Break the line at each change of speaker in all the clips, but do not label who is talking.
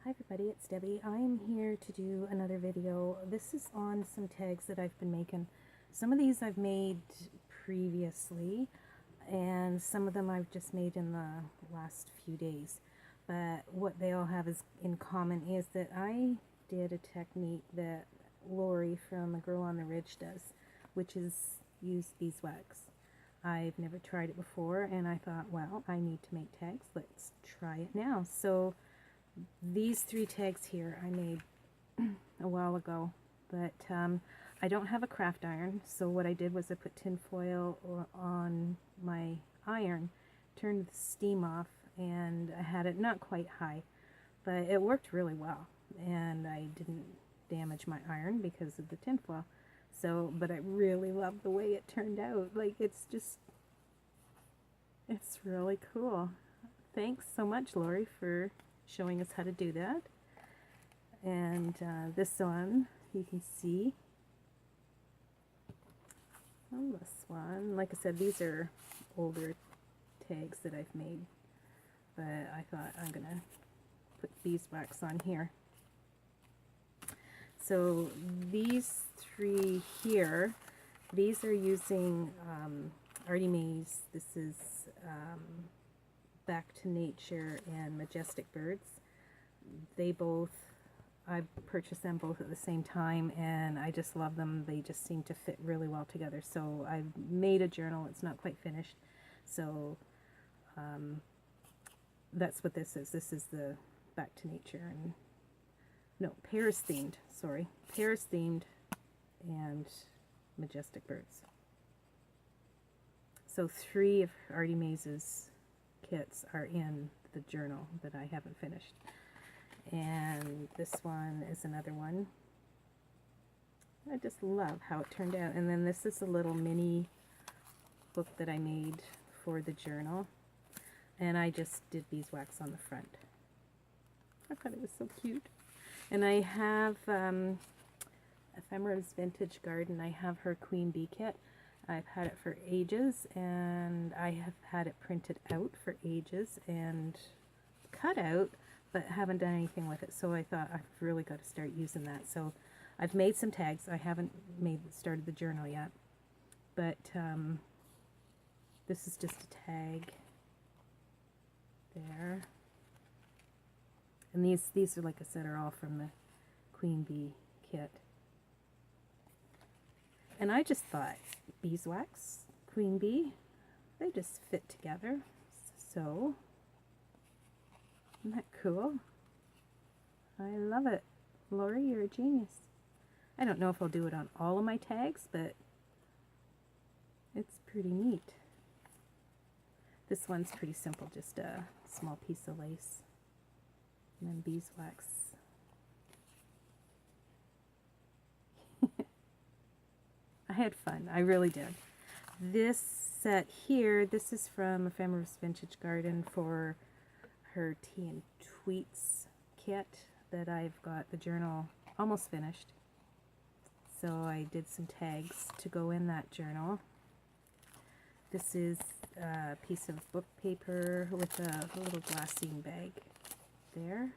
Hi everybody, it's Debbie. I'm here to do another video. This is on some tags that I've been making. Some of these I've made previously, and some of them I've just made in the last few days. But what they all have in common is that I did a technique that Laurie from A Girl on the Ridge does, which is use beeswax. I've never tried it before, and I thought, well, I need to make tags. Let's try it now. So these three tags here I made a while ago, but I don't have a craft iron, so what I did was I put tin foil on my iron, turned the steam off, and I had it not quite high, but it worked really well, and I didn't damage my iron because of the tin foil. So, but I really love the way it turned out. Like, it's really cool. Thanks so much, Laurie, for showing us how to do that. And this one, you can see on this one, like I said, these are older tags that I've made, but I thought I'm gonna put beeswax on here. So these three here, these are using Artie Mae's. This is Back to Nature and Majestic Birds. They both, I purchased them both at the same time, and I just love them. They just seem to fit really well together. So I've made a journal. It's not quite finished. So that's what this is. This is the Back to Nature and, no, Paris themed, sorry. Paris themed and Majestic Birds. So three of Artie Mae's kits are in the journal that I haven't finished. And this one is another one. I just love how it turned out. And then this is a little mini book that I made for the journal. And I just did beeswax on the front. I thought it was so cute. And I have Ephemera's Vintage Garden. I have her Queen Bee kit. I've had it for ages, and I have had it printed out for ages and cut out, but haven't done anything with it. So I thought I've really got to start using that. So I've made some tags. I haven't started the journal yet, but this is just a tag there. And these are, like I said, are all from the Queen Bee kit. And I just thought beeswax, Queen Bee, they just fit together. So, isn't that cool? I love it. Laurie, you're a genius. I don't know if I'll do it on all of my tags, but it's pretty neat. This one's pretty simple, just a small piece of lace. And then beeswax. I had fun. I really did. This set here, this is from Ephemera's Vintage Garden for her Tea and Tweets kit that I've got the journal almost finished. So I did some tags to go in that journal. This is a piece of book paper with a little glassine bag there.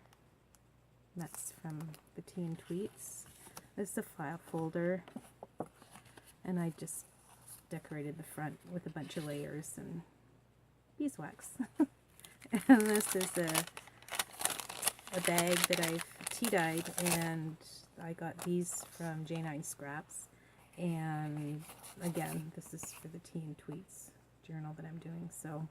That's from the Tea and Tweets. This is a file folder. And I just decorated the front with a bunch of layers and beeswax. And this is a bag that I've tea-dyed, and I got these from J9 Scraps. And again, this is for the Tea and Tweets journal that I'm doing. So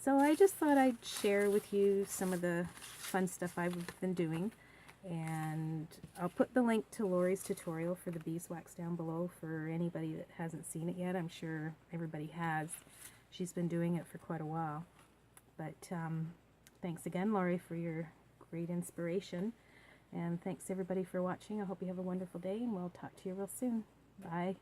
I just thought I'd share with you some of the fun stuff I've been doing. And I'll put the link to Laurie's tutorial for the beeswax down below for anybody that hasn't seen it yet. I'm sure everybody has. She's been doing it for quite a while. But thanks again, Laurie, for your great inspiration. And thanks everybody for watching. I hope you have a wonderful day, and we'll talk to you real soon. Bye.